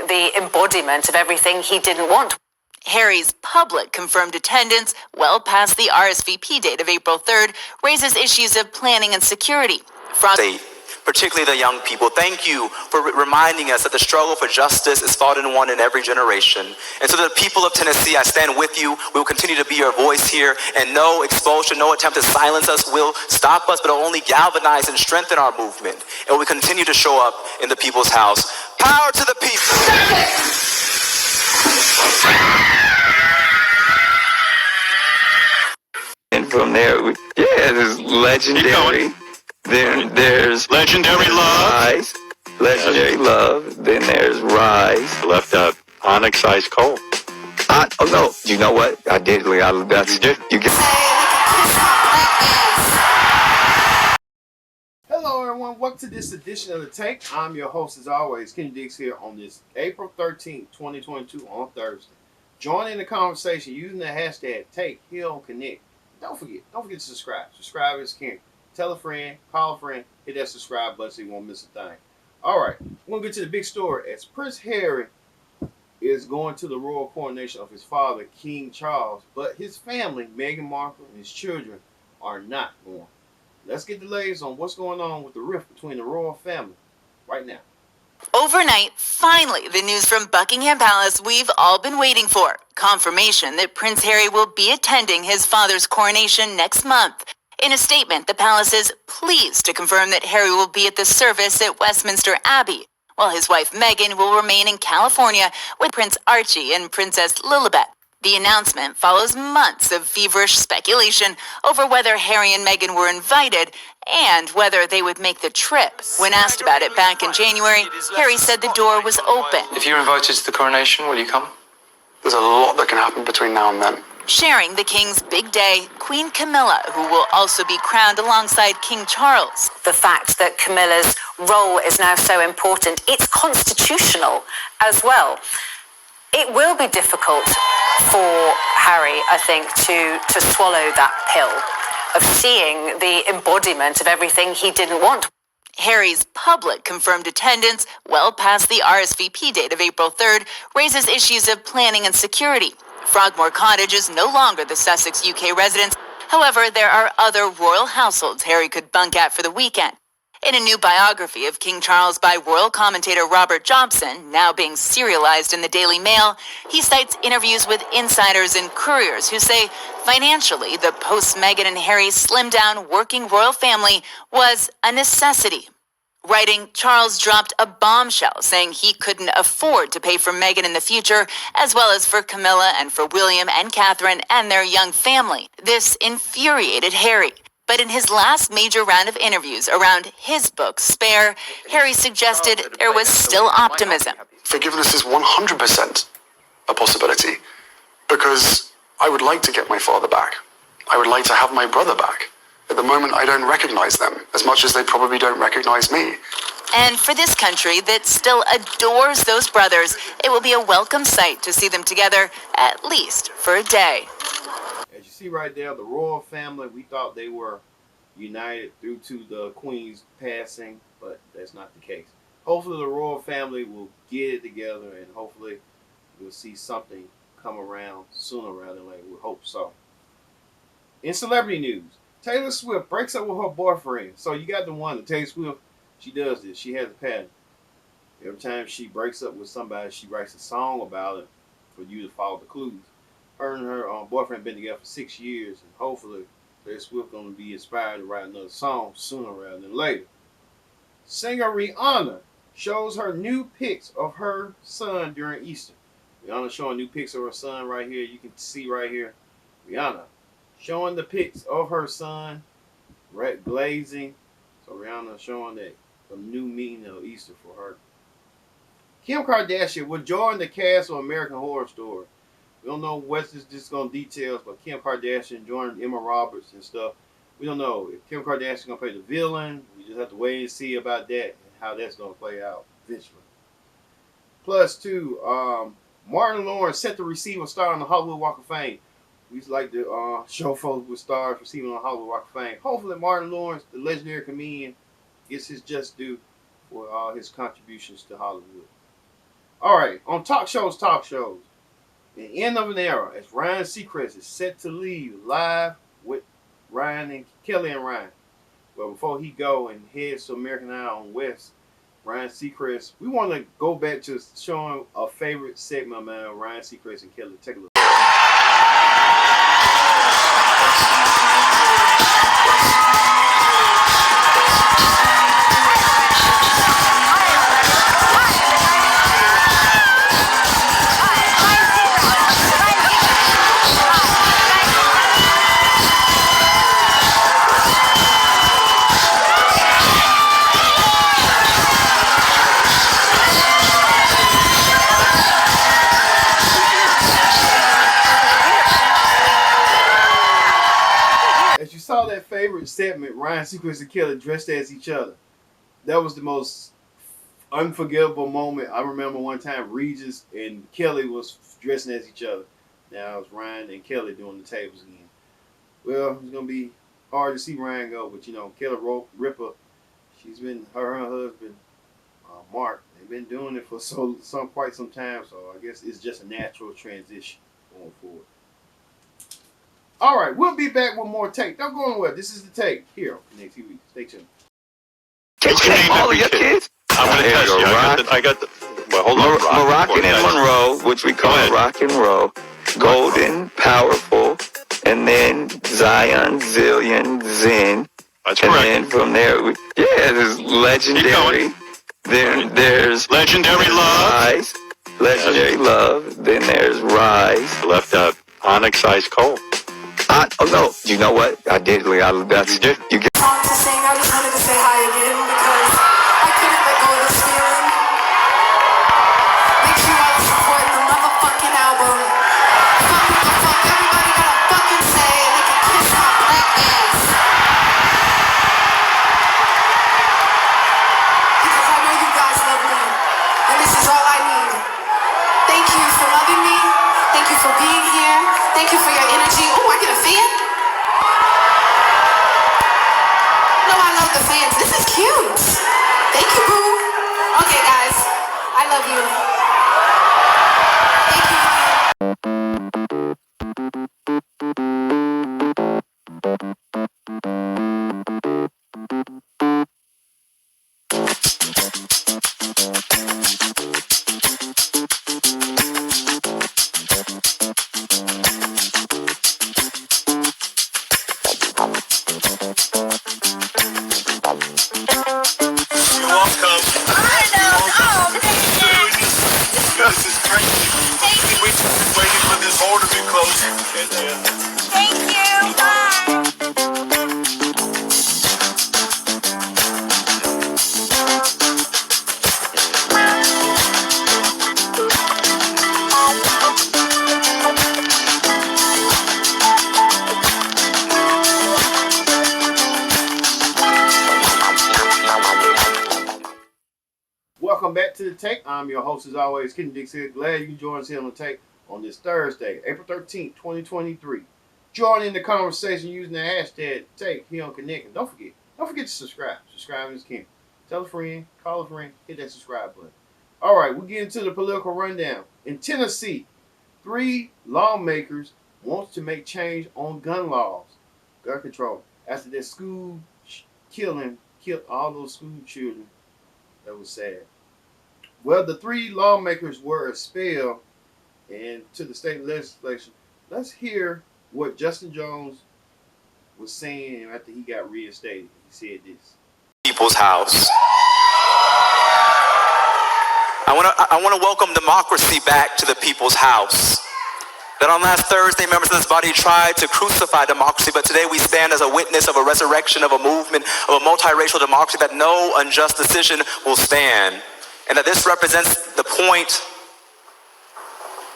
the embodiment of everything he didn't want. Harry's public confirmed attendance, well past the RSVP date of April 3rd, raises issues of planning and security. Particularly the young people, thank you for reminding us that the struggle for justice is fought and won in every generation. And so to the people of Tennessee, I stand with you. We will continue to be your voice here, and no exposure, no attempt to silence us will stop us, but will only galvanize and strengthen our movement. And we continue to show up in the people's house. Power to the people. And from there, there's legendary. Then there's Legendary Love. Rise. Legendary Love. Then there's Rise. Left out Onyx Ice Cold. Oh no! You know what? I did. You did. You get. Hello, everyone. Welcome to this edition of The Take. I'm your host, as always, Kenny Diggs, here on this April 13th, 2022, on Thursday. Join in the conversation using the hashtag TakeHillConnect. Don't forget to subscribe. Subscribe is king. Tell a friend, call a friend, hit that subscribe button so you won't miss a thing. All right, we're going to get to the big story. As Prince Harry is going to the royal coronation of his father, King Charles, but his family, Meghan Markle and his children, are not going. Let's get the latest on what's going on with the rift between the royal family right now. Overnight, finally, the news from Buckingham Palace we've all been waiting for. Confirmation that Prince Harry will be attending his father's coronation next month. In a statement, the palace is pleased to confirm that Harry will be at the service at Westminster Abbey, while his wife Meghan will remain in California with Prince Archie and Princess Lilibet. The announcement follows months of feverish speculation over whether Harry and Meghan were invited and whether they would make the trip. When asked about it back in January, Harry said the door was open. If you're invited to the coronation, will you come? There's a lot that can happen between now and then. Sharing the king's big day, Queen Camilla, who will also be crowned alongside King Charles. The fact that Camilla's role is now so important, it's constitutional as well. It will be difficult for Harry, I think, to swallow that pill of seeing the embodiment of everything he didn't want. Harry's public confirmed attendance, well past the RSVP date of April 3rd, raises issues of planning and security. Frogmore Cottage is no longer the Sussex UK residence. However, there are other royal households Harry could bunk at for the weekend. In a new biography of King Charles by royal commentator Robert Jobson, now being serialized in the Daily Mail, he cites interviews with insiders and couriers who say financially the post-Meghan and Harry slimmed-down working royal family was a necessity. Writing, Charles dropped a bombshell saying he couldn't afford to pay for Meghan in the future, as well as for Camilla and for William and Catherine and their young family. This infuriated Harry. But in his last major round of interviews around his book, Spare, Harry suggested there was still optimism. Forgiveness is 100% a possibility, because I would like to get my father back. I would like to have my brother back. At the moment, I don't recognize them as much as they probably don't recognize me. And for this country that still adores those brothers, it will be a welcome sight to see them together, at least for a day. As you see right there, the royal family, we thought they were united due to the Queen's passing, but that's not the case. Hopefully the royal family will get it together, and hopefully we'll see something come around sooner rather than later. We hope so. In celebrity news, Taylor Swift breaks up with her boyfriend. So you got the one, that Taylor Swift, she does this. She has a pattern. Every time she breaks up with somebody, she writes a song about it for you to follow the clues. Her and her boyfriend been together for 6 years, and hopefully Taylor Swift going to be inspired to write another song sooner rather than later. Singer Rihanna shows her new pics of her son during Easter. Rihanna showing new pics of her son right here. You can see right here, Rihanna showing the pics of her son, red glazing. So Rihanna showing that the new meaning of Easter for her. Kim Kardashian will join the cast of American Horror Story. We don't know what's this going to details, but Kim Kardashian joined Emma Roberts and stuff. We don't know if Kim Kardashian going to play the villain. We just have to wait and see about that and how that's going to play out eventually. Plus, too, Martin Lawrence set to receive a star on the Hollywood Walk of Fame. We used to like to show folks with stars receiving on the Hollywood Walk of Fame. Hopefully Martin Lawrence, the legendary comedian, gets his just due for all his contributions to Hollywood. All right, on talk shows, the end of an era as Ryan Seacrest is set to leave live with Ryan and Kelly and Ryan. Well, before he go and heads to American Idol on West, Ryan Seacrest, we want to go back to showing a favorite segment of Ryan Seacrest and Kelly. Take a look. As you saw that favorite segment, Ryan Seacrest and Kelly dressed as each other. That was the most unforgettable moment. I remember one time Regis and Kelly was dressing as each other. Now it's Ryan and Kelly doing the tables again. Well, it's gonna be hard to see Ryan go, but Kelly Ripa, she's been her and her husband, Mark. They've been doing it for quite some time. So I guess it's just a natural transition going forward. All right, we'll be back with more take. Don't go anywhere. This is the take here on Connect TV. Stay tuned. All of your kids? I'm going to test you. I got the. Well, hold on. Moroccan and Monroe, which we call rock and roll. Golden, powerful, and then Zion, Zillion, Zen. That's and correct. then from there, there's legendary. Then there's Legendary Love. Rise. Legendary Love. Then there's Rise. Left out Onyx Ice Cold. Oh no! You know what? I did. You get. Song to sing. I just wanted to say hi again because I couldn't let go of this feeling. Make sure y'all support the motherfucking album. Fuck what the fuck everybody gotta fucking say, and they can kiss my black ass. Because I know you guys love me, and this is all I need. Thank you for loving me. Thank you for being here. Thank you for your energy. Oh, I get a fan. No, I love the fans. This is cute. Thank you, boo. Okay, guys. I love you. Thank you. This is great. We've been waiting for this hole to be closed. Thank you. Bye. Welcome back to the Take. I'm your host, as always, Ken Dixie. Glad you can join us here on the Take on this Thursday, April 13th, 2023. Join in the conversation using the hashtag Take here on Connect. And don't forget to subscribe. Subscribe is king. Tell a friend, call a friend, hit that subscribe button. All right, we get into the political rundown. In Tennessee, 3 lawmakers want to make change on gun laws, gun control, after their school killed all those school children. That was sad. Well, the 3 lawmakers were expelled and to the state legislation. Let's hear what Justin Jones was saying after he got reinstated. He said this. People's house. I want to welcome democracy back to the people's house. That on last Thursday, members of this body tried to crucify democracy, but today we stand as a witness of a resurrection of a movement of a multiracial democracy that no unjust decision will stand. And that this represents the point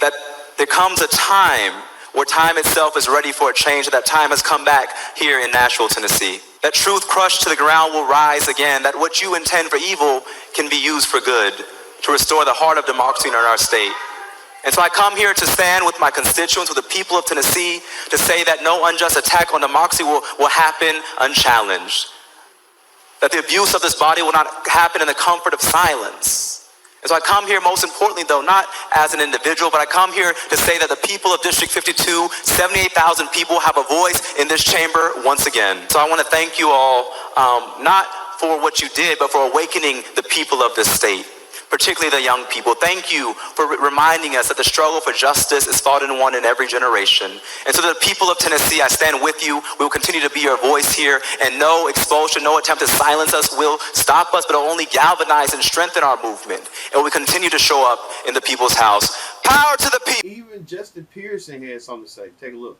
that there comes a time where time itself is ready for a change, that time has come back here in Nashville, Tennessee. That truth crushed to the ground will rise again, that what you intend for evil can be used for good, to restore the heart of democracy in our state. And so I come here to stand with my constituents, with the people of Tennessee, to say that no unjust attack on democracy will happen unchallenged. That the abuse of this body will not happen in the comfort of silence. And so I come here most importantly, though, not as an individual, but I come here to say that the people of District 52, 78,000 people, have a voice in this chamber once again. So I want to thank you all, not for what you did, but for awakening the people of this state, particularly the young people. Thank you for reminding us that the struggle for justice is fought and won in every generation. And so the people of Tennessee, I stand with you. We will continue to be your voice here, and no expulsion, no attempt to silence us will stop us, but it will only galvanize and strengthen our movement. And we continue to show up in the people's house. Power to the people. Even Justin Pearson had something to say. Take a look.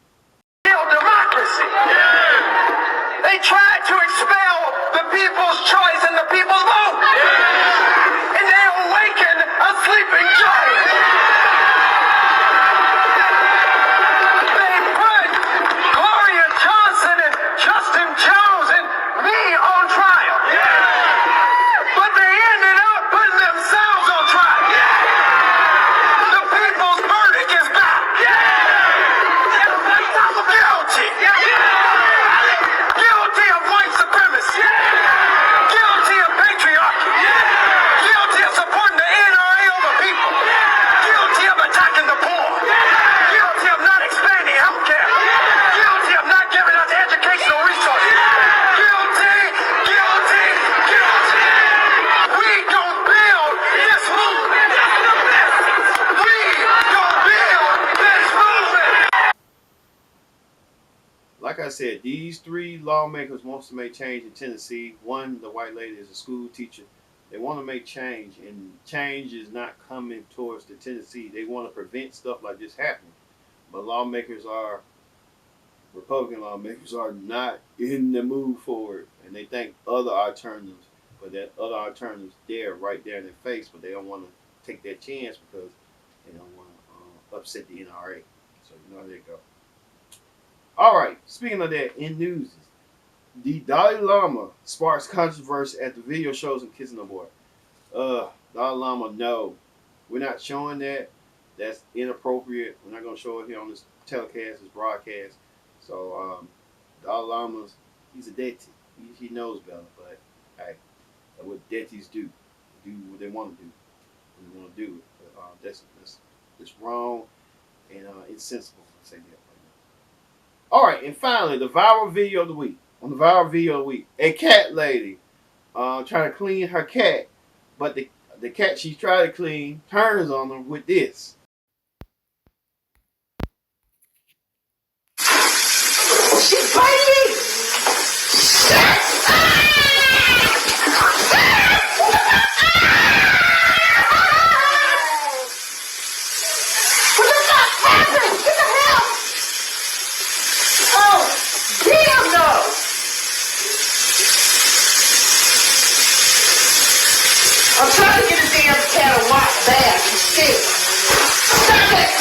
Democracy. They tried to expel the people's choice and the people's vote. And they awakened a sleeping giant. They put Gloria Johnson and Justin Jones and me on trial. But they ended up putting themselves on trial. The people's verdict is back. Guilty. Guilty of white supremacy. Guilty of patriarchy. Guilty of supporting the NRA over people. Guilty of attacking the poor. Guilty of not expanding health care. Guilty of not giving us educational resources. Guilty, guilty, guilty. We don't build this movement. We don't build this movement. Like I said, these three lawmakers wants to make change in Tennessee. One, the white lady, is a school teacher. They want to make change, and change is not coming towards the Tennessee. They want to prevent stuff like this happening. But Republican lawmakers are not in the mood for it, and they think other alternatives, but that other alternatives right there in their face, but they don't want to take that chance because they don't want to upset the NRA. So you know how they go. All right, speaking of that, in news, the Dalai Lama sparks controversy at the video shows him kissing a boy. Dalai Lama, no, we're not showing that. That's inappropriate. We're not going to show it here on this telecast, this broadcast. So, Dalai Lama's, he's a deity. He knows better, but hey, that's what deities do. They do what they want to do. When they want to do it. But, that's wrong and insensible. I say that. All right, and finally, the viral video of the week. On the viral video of the week, a cat lady trying to clean her cat, but the cat she's trying to clean turns on her with this. She's biting me! What the fuck happened? What the hell? Oh, damn no! I'm trying to get a damn cat a wash bath and shit. Stop it!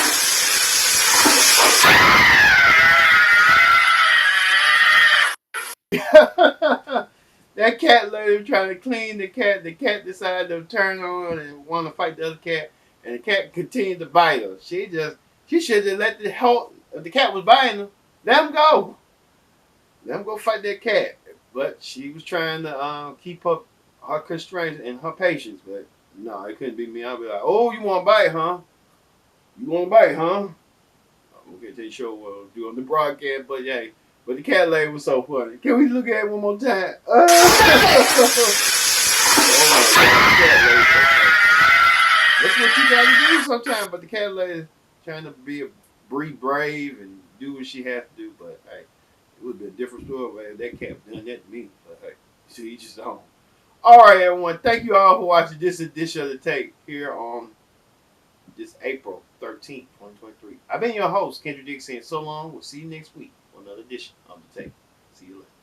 That cat lady trying to clean the cat. The cat decided to turn on and want to fight the other cat, and the cat continued to bite her. She should have let if the cat was biting her, let him go. Let him go fight that cat. But she was trying to keep up her constraints and her patience. But no, it couldn't be me. I'll be like, oh, you want to bite, huh? You want to bite, huh? I'm going to tell you show what I'll do on the broadcast, but yeah. But the cat lady was so funny. Can we look at it one more time? Oh my God, the cat lady so funny. That's what you gotta do sometimes. But the cat lady trying to be brave and do what she has to do. But hey, it would be a different story if that cat done that to me. But hey, so you just don't. All right, everyone. Thank you all for watching this edition of The Take here on this April 13th, 2023. I've been your host, Kendrick Dick, saying so long. We'll see you next week for another edition of The Take. See you later.